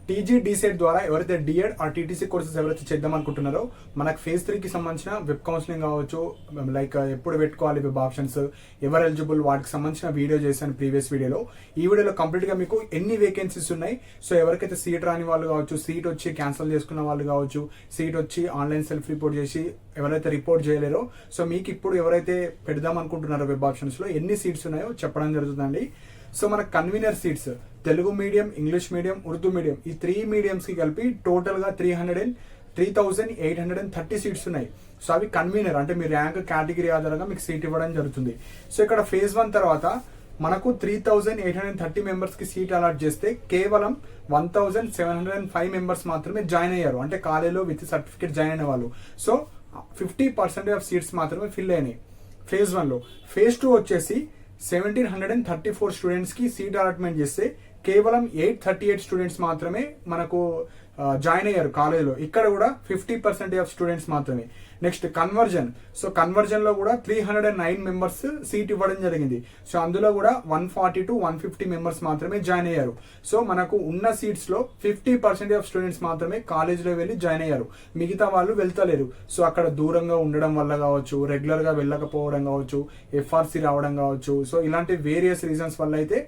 టీజీడీసెట్ ద్వారా ఎవరైతే D.Ed are TTC courses ఎవరైతే చేద్దాం అనుకుంటున్నారో మనకు ఫేజ్ 3కి సంబంధించిన వెబ్ కౌన్సిలింగ్ కావచ్చు, లైక్ ఎప్పుడు పెట్టుకోవాలి వెబ్ ఆప్షన్స్, ఎవరు ఎలిజిబుల్, వాటికి సంబంధించిన వీడియో చేశాను ప్రీవియస్ వీడియోలో. ఈ వీడియోలో కంప్లీట్గా మీకు ఎన్ని వేకెన్సీస్ ఉన్నాయి, సో ఎవరికైతే సీట్ రాని వాళ్ళు కావచ్చు, సీట్ వచ్చి క్యాన్సిల్ చేసుకున్న వాళ్ళు కావచ్చు, సీట్ వచ్చి ఆన్లైన్ సెల్ఫ్ రిపోర్ట్ చేసి ఎవరైతే రిపోర్ట్ చేయలేరో, సో మీకు ఇప్పుడు ఎవరైతే పెడదాం అనుకుంటున్నారో వెబ్ ఆప్షన్స్లో ఎన్ని సీట్స్ ఉన్నాయో చెప్పడం జరుగుతుందండి. సో మన convener seats Telugu medium, English medium, Urdu medium, ఈ 3 మీడియంస్కి కలిపి టోటల్గా 3,830 సీట్స్ ఉన్నాయి. సో అవి కన్వీనర్ అంటే మీ ర్యాంక్ కేటగిరీ ఆధారంగా మీకు సీట్ ఇవ్వడం జరుగుతుంది. సో ఇక్కడ ఫేజ్ 1 తర్వాత మనకు 3,830 మెంబర్స్కి సీట్ అలాట్ చేస్తే కేవలం 1,705 మెంబర్స్ మాత్రమే జాయిన్ అయ్యారు, అంటే కాలేజీలో విత్ సర్టిఫికేట్ జాయిన్ అయిన వాళ్ళు. సో 50% ఆఫ్ సీట్స్ మాత్రమే ఫిల్ అయినాయి ఫేజ్ 1లో. ఫేజ్ 2 వచ్చేసి 1,734 స్టూడెంట్స్కి సీట్ అలాట్మెంట్ చేస్తే కేవలం 838 స్టూడెంట్స్ మాత్రమే మనకు జాయిన్ అయ్యారు కాలేజీలో. ఇక్కడ కూడా 50% ఆఫ్ స్టూడెంట్స్ మాత్రమే. Next conversion. సో కన్వర్జన్లో కూడా 309 మెంబర్స్ సీట్ ఇవ్వడం జరిగింది. సో అందులో కూడా 140 to 150 మెంబర్స్ మాత్రమే జాయిన్ అయ్యారు. సో మనకు ఉన్న సీట్స్లో 50% ఆఫ్ స్టూడెంట్స్ మాత్రమే కాలేజ్లో వెళ్ళి జాయిన్ అయ్యారు, మిగతా వాళ్ళు వెళ్తలేరు. సో అక్కడ దూరంగా ఉండడం వల్ల కావచ్చు, రెగ్యులర్గా వెళ్ళకపోవడం కావచ్చు, ఎఫ్ఆర్సీ రావడం కావచ్చు, సో ఇలాంటి వేరియస్ రీజన్స్ వల్ల అయితే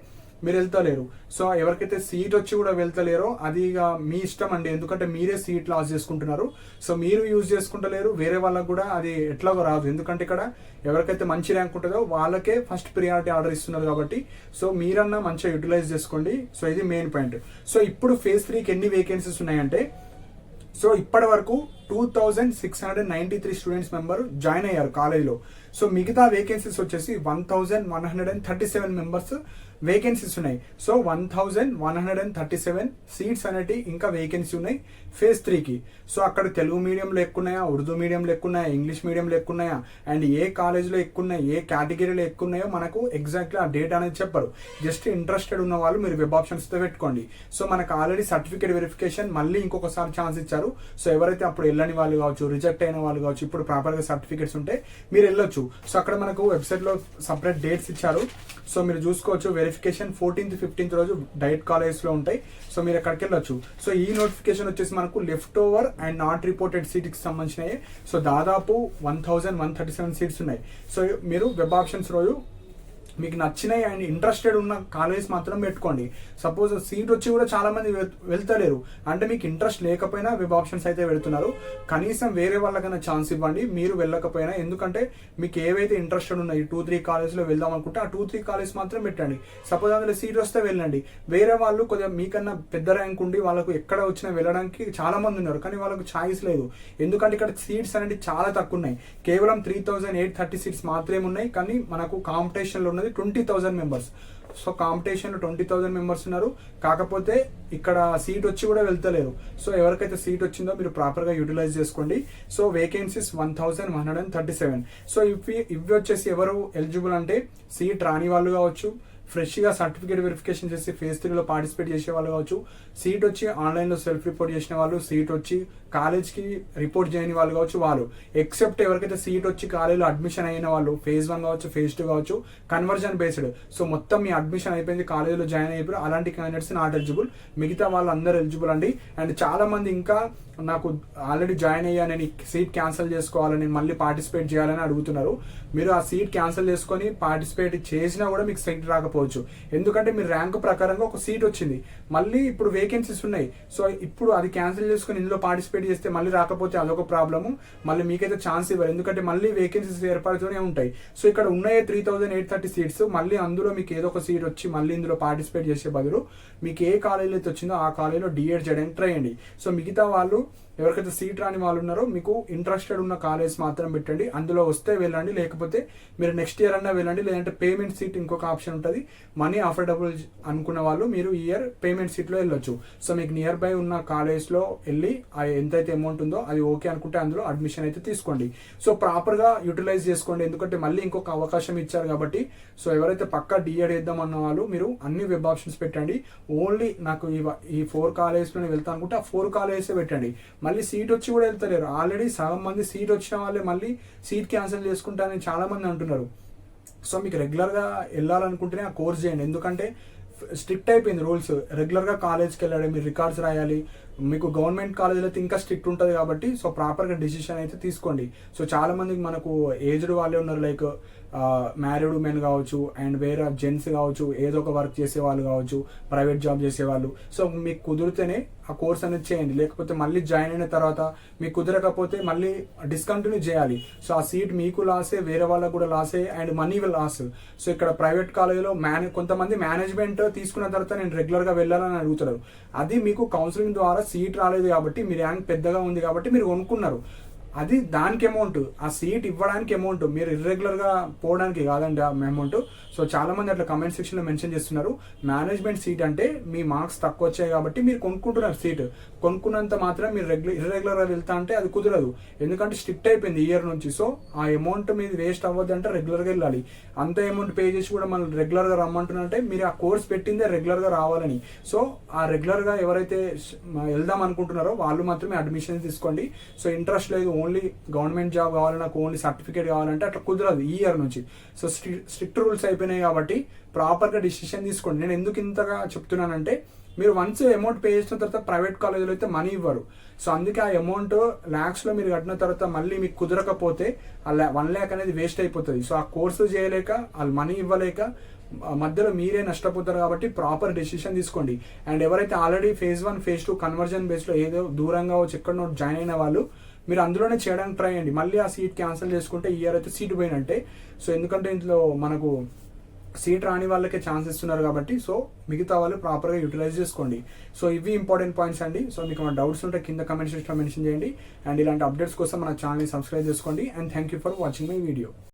మీరు వెళ్తలేరు. సో ఎవరికైతే సీట్ వచ్చి కూడా వెళ్తలేరో అది ఇక మీ ఇష్టం అండి, ఎందుకంటే మీరే సీట్ లాస్ చేసుకుంటున్నారు. సో మీరు యూజ్ చేసుకుంటలేరు, వేరే వాళ్ళకు కూడా అది ఎట్లాగో రాదు, ఎందుకంటే ఇక్కడ ఎవరికైతే మంచి ర్యాంక్ ఉంటుందో వాళ్ళకే ఫస్ట్ ప్రియారిటీ ఆర్డర్ ఇస్తున్నారు కాబట్టి. సో మీరన్నా మంచిగా యూటిలైజ్ చేసుకోండి. సో ఇది మెయిన్ పాయింట్. సో ఇప్పుడు ఫేజ్ 3కి ఎన్ని వేకెన్సీస్ ఉన్నాయంటే, సో ఇప్పటి వరకు 2,693 స్టూడెంట్స్ మెంబర్ జాయిన్ అయ్యారు కాలేజీలో. సో మిగతా వేకెన్సీస్ వచ్చేసి 1,137 మెంబర్స్ వేకెన్సీస్ ఉన్నాయి. సో 1,137 సీట్స్ అనేటి ఇంకా వేకెన్సీ ఉన్నాయి ఫేజ్ 3కి. సో అక్కడ తెలుగు మీడియంలో ఎక్కున్నాయా, ఉర్దూ మీడియంలో ఎక్కున్నాయా, ఇంగ్లీష్ మీడియంలో ఎక్కున్నాయా, అండ్ ఏ కాలేజ్లో ఎక్కున్నాయి, ఏ కేటగిరీలో ఎక్కున్నాయో మనకు ఎగ్జాక్ట్లీ ఆ డేట్ అనేది చెప్పరు. జస్ట్ ఇంట్రెస్టెడ్ ఉన్న వాళ్ళు మీరు వెబ్ ఆప్షన్స్తో పెట్టుకోండి. సో మనకు ఆల్రెడీ సర్టిఫికేట్ వెరిఫికేషన్ మళ్ళీ ఇంకొకసారి ఛాన్స్ ఇచ్చారు. సో ఎవరైతే అప్పుడు వెళ్ళని వాళ్ళు కావచ్చు, రిజెక్ట్ అయిన వాళ్ళు కావచ్చు, ఇప్పుడు ప్రాపర్గా సర్టిఫికేట్స్ ఉంటే మీరు వెళ్ళొచ్చు. సో అక్కడ మనకు వెబ్సైట్లో సపరేట్ డేట్స్ ఇచ్చారు. సో మీరు చూసుకోవచ్చు, వెరిఫికేషన్ 14th, 15th రోజు డైరెక్ట్ కాలేజ్లో ఉంటాయి. సో మీరు అక్కడికి వెళ్ళొచ్చు. సో ఈ నోటిఫికేషన్ వచ్చేసి మనకు left over and not reported సీట్కి సంబంధించినవి. సో దాదాపు 1,137 సీట్స్ ఉన్నాయి. సో మీరు వెబ్ ఆప్షన్స్ రోజు మీకు నచ్చినాయి అండ్ ఇంట్రెస్టెడ్ ఉన్న కాలేజ్ మాత్రం పెట్టుకోండి. సపోజ్ సీట్ వచ్చి కూడా చాలా మంది వెళ్తలేరు అంటే మీకు ఇంట్రెస్ట్ లేకపోయినా వెబ్ ఆప్షన్స్ అయితే వెళ్తున్నారు. కనీసం వేరే వాళ్ళకైనా ఛాన్స్ ఇవ్వండి మీరు వెళ్ళకపోయినా, ఎందుకంటే మీకు ఏవైతే ఇంట్రెస్టెడ్ ఉన్నాయి 2-3 కాలేజ్లో వెళ్దాం అనుకుంటే ఆ 2-3 కాలేజ్ మాత్రం పెట్టండి. సపోజ్ అందులో సీట్ వస్తే వెళ్ళండి. వేరే వాళ్ళు కొద్దిగా మీకన్నా పెద్ద ర్యాంక్ ఉండి వాళ్ళకు ఎక్కడ వచ్చినా వెళ్ళడానికి చాలా మంది ఉన్నారు, కానీ వాళ్ళకు ఛాయిస్ లేదు. ఎందుకంటే ఇక్కడ సీట్స్ అనేవి చాలా తక్కువ ఉన్నాయి. కేవలం 3,830 సీట్స్ మాత్రమే ఉన్నాయి, కానీ మనకు కాంపిటీషన్లో ఉన్నది 20,000 మెంబర్స్. సో కాంపిటీషన్లో 20,000 మెంబర్స్ ఉన్నారు, కాకపోతే ఇక్కడ సీట్ వచ్చి కూడా వెళ్తలేరు. సో ఎవరికైతే సీట్ వచ్చిందో మీరు ప్రాపర్గా యూటిలైజ్ చేసుకోండి. So vacancies 1,137. సో ఇవి వచ్చేసి ఎవరు ఎలిజిబుల్ అంటే సీట్ రాని వాళ్ళు కావచ్చు, ఫ్రెష్గా సర్టిఫికేట్ వెరిఫికేషన్ చేసి ఫేజ్ 3లో పార్టిసిపేట్ చేసే వాళ్ళు కావచ్చు, సీట్ వచ్చి ఆన్లైన్లో సెల్ఫ్ రిపోర్ట్ చేసిన వాళ్ళు, సీట్ వచ్చి కాలేజ్కి రిపోర్ట్ చేయని వాళ్ళు కావచ్చు, వాళ్ళు ఎక్సెప్ట్ ఎవరికైతే సీట్ వచ్చి కాలేజ్లో అడ్మిషన్ అయిన వాళ్ళు ఫేజ్ 1 కావచ్చు, ఫేజ్ 2 కావచ్చు, కన్వర్జన్ బేస్డ్. సో మొత్తం మీ అడ్మిషన్ అయిపోయింది, కాలేజ్లో జాయిన్ అయిపోయారు, అలాంటి క్యాండిడేట్స్ నాట్ ఎలిజిబుల్. మిగతా వాళ్ళు అందరూ ఎలిజిబుల్ అండి. అండ్ చాలా మంది ఇంకా నాకు ఆల్రెడీ జాయిన్ అయ్యా, నేను సీట్ క్యాన్సిల్ చేసుకోవాలని, మళ్ళీ పార్టిసిపేట్ చేయాలని అడుగుతున్నారు. మీరు ఆ సీట్ క్యాన్సిల్ చేసుకొని పార్టిసిపేట్ చేసినా కూడా మీకు సీట్ రాకపోవచ్చు, ఎందుకంటే మీరు ర్యాంక్ ప్రకారంగా ఒక సీట్ వచ్చింది, మళ్ళీ ఇప్పుడు వేకెన్సీస్ ఉన్నాయి. సో ఇప్పుడు అది క్యాన్సిల్ చేసుకొని ఇందులో పార్టిసిపేట్ చేస్తే మళ్ళీ రాకపోతే అదొక ప్రాబ్లము, మళ్ళీ మీకైతే ఛాన్స్ ఇవ్వరు, ఎందుకంటే మళ్ళీ వేకెన్సీస్ ఏర్పడుతూనే ఉంటాయి. సో ఇక్కడ ఉన్నాయే 3,830 సీట్స్, మళ్ళీ అందులో మీకు ఏదో ఒక సీట్ వచ్చి మళ్ళీ ఇందులో పార్టిసిపేట్ చేసే బదులు మీకు ఏ కాలేజీలో అయితే వచ్చిందో ఆ కాలేజీలో డిఎడ్ చేయడానికి ట్రై చేయండి. సో మిగతా వాళ్ళు ఎవరికైతే సీట్ రాని వాళ్ళు ఉన్నారో మీకు ఇంట్రెస్టెడ్ ఉన్న కాలేజ్ మాత్రం పెట్టండి, అందులో వస్తే వెళ్ళండి, లేకపోతే మీరు నెక్స్ట్ ఇయర్ అన్నా వెళ్ళండి. లేదంటే పేమెంట్ సీట్ ఇంకొక ఆప్షన్ ఉంటుంది, మనీ అఫోర్డబుల్ అనుకున్న వాళ్ళు మీరు ఈ ఇయర్ పేమెంట్ సీట్లో వెళ్ళొచ్చు. సో మీకు నియర్ బై ఉన్న కాలేజ్లో వెళ్ళి ఎంతైతే అమౌంట్ ఉందో అది ఓకే అనుకుంటే అందులో అడ్మిషన్ అయితే తీసుకోండి. సో ప్రాపర్గా యూటిలైజ్ చేసుకోండి, ఎందుకంటే మళ్ళీ ఇంకొక అవకాశం ఇచ్చారు కాబట్టి. సో ఎవరైతే పక్కా డిఎడ్ వేద్దాం అన్న వాళ్ళు మీరు అన్ని వెబ్ ఆప్షన్స్ పెట్టండి. ఓన్లీ నాకు ఈ 4 కాలేజ్లో వెళ్తాను అనుకుంటే ఆ 4 కాలేజెస్ పెట్టండి. మళ్ళీ సీట్ వచ్చి కూడా వెళ్తలేరు, ఆల్రెడీ సగం మంది సీట్ వచ్చిన వాళ్ళే మళ్ళీ సీట్ క్యాన్సిల్ చేసుకుంటారని చాలా మంది అంటున్నారు. సో మీకు రెగ్యులర్గా వెళ్ళాలనుకుంటేనే ఆ కోర్స్ చేయండి, ఎందుకంటే స్ట్రిక్ట్ అయిపోయింది రూల్స్. రెగ్యులర్గా కాలేజ్కి వెళ్ళాలి, మీరు రికార్డ్స్ రాయాలి. మీకు గవర్నమెంట్ కాలేజీలో అయితే ఇంకా స్ట్రిక్ట్ ఉంటుంది కాబట్టి సో ప్రాపర్గా డిసిషన్ అయితే తీసుకోండి. సో చాలా మందికి మనకు ఏజ్డ్ వాళ్ళే ఉన్నారు, లైక్ మ్యారీడ్ ఉమెన్ కావచ్చు అండ్ వేరే జెంట్స్ కావచ్చు, ఏదో ఒక వర్క్ చేసే వాళ్ళు కావచ్చు, ప్రైవేట్ జాబ్ చేసేవాళ్ళు. సో మీకు కుదిరితేనే ఆ కోర్స్ అనేది చేయండి, లేకపోతే మళ్ళీ జాయిన్ అయిన తర్వాత మీకు కుదరకపోతే మళ్ళీ డిస్కంటిన్యూ చేయాలి. సో ఆ సీట్ మీకు లాసే, వేరే వాళ్ళకు కూడా లాసే అండ్ మనీ లాస్. సో ఇక్కడ ప్రైవేట్ కాలేజీలో కొంతమంది మేనేజ్మెంట్ తీసుకున్న తర్వాత నేను రెగ్యులర్గా వెళ్ళాలని అడుగుతారు. అది మీకు కౌన్సిలింగ్ ద్వారా సీట్ రాలేదు కాబట్టి, మీ ర్యాంక్ పెద్దగా ఉంది కాబట్టి మీరు కొనుక్కున్నారు, అది దానికి అమౌంట్. ఆ సీట్ ఇవ్వడానికి అమౌంట్, మీరు ఇర్రెగ్యులర్గా పోవడానికి కాదండి ఆ అమౌంట్. సో చాలా మంది అట్లా కమెంట్ సెక్షన్లో మెన్షన్ చేస్తున్నారు, మేనేజ్మెంట్ సీట్ అంటే మీ మార్క్స్ తక్కువ వచ్చాయి కాబట్టి మీరు కొనుక్కుంటున్నారు సీట్, కొనుక్కున్నంత మాత్రం మీరు ఇర్రెగ్యులర్గా వెళ్తా అంటే అది కుదరదు, ఎందుకంటే స్ట్రిక్ట్ అయిపోయింది ఇయర్ నుంచి. సో ఆ అమౌంట్ మీది వేస్ట్ అవ్వద్దు అంటే రెగ్యులర్గా వెళ్ళాలి. అంత అమౌంట్ పే చేసి కూడా మనం రెగ్యులర్గా రమ్మంటున్నారంటే మీరు ఆ కోర్స్ పెట్టిందే రెగ్యులర్గా రావాలని. సో ఆ రెగ్యులర్గా ఎవరైతే వెళ్దాం అనుకుంటున్నారో వాళ్ళు మాత్రమే అడ్మిషన్ తీసుకోండి. సో ఇంట్రెస్ట్ లేదు, ఓన్లీ గవర్నమెంట్ జాబ్ కావాలి, నాకు ఓన్లీ సర్టిఫికేట్ కావాలంటే అట్లా కుదరదు ఈ ఇయర్ నుంచి. సో స్ట్రిక్ట్ రూల్స్ అయిపోయినాయి కాబట్టి ప్రాపర్గా డిసిషన్ తీసుకోండి. నేను ఎందుకు ఇంతగా చెప్తున్నానంటే, మీరు వన్స్ అమౌంట్ పే చేసిన తర్వాత ప్రైవేట్ కాలేజీలో అయితే మనీ ఇవ్వరు. సో అందుకే ఆ అమౌంట్ ల్యాక్స్లో మీరు కట్టిన తర్వాత మళ్ళీ మీకు కుదరకపోతే ఆ 1 lakh అనేది వేస్ట్ అయిపోతుంది. సో ఆ కోర్సు చేయలేక, వాళ్ళు మనీ ఇవ్వలేక మధ్యలో మీరే నష్టపోతారు. కాబట్టి ప్రాపర్ డెసిషన్ తీసుకోండి. అండ్ ఎవరైతే ఆల్రెడీ phase 1 phase 2 కన్వర్జన్ బేస్లో ఏదో దూరంగా వచ్చి ఎక్కడో జాయిన్ అయిన వాళ్ళు, మీరు అందులోనే చేయడానికి ట్రై చేయండి. మళ్ళీ ఆ సీట్ క్యాన్సిల్ చేసుకుంటే ఇయర్ అయితే సీట్ పోయినట్టే. సో ఎందుకంటే ఇంట్లో మనకు సీట్ రాని వాళ్ళకే ఛాన్స్ ఇస్తున్నారు కాబట్టి, సో మిగతా వాళ్ళు ప్రాపర్గా యూటిలైజ్ చేసుకోండి. సో ఇవి ఇంపార్టెంట్ పాయింట్స్ అండి. సో మీకు ఏమైనా డౌట్స్ ఉంటే కింద కమెంట్ సెక్షన్లో మెన్షన్ చేయండి. అండ్ ఇలాంటి అప్డేట్స్ కోసం మన ఛానల్ని సబ్స్క్రైబ్ చేసుకోండి. And thank you for watching my video.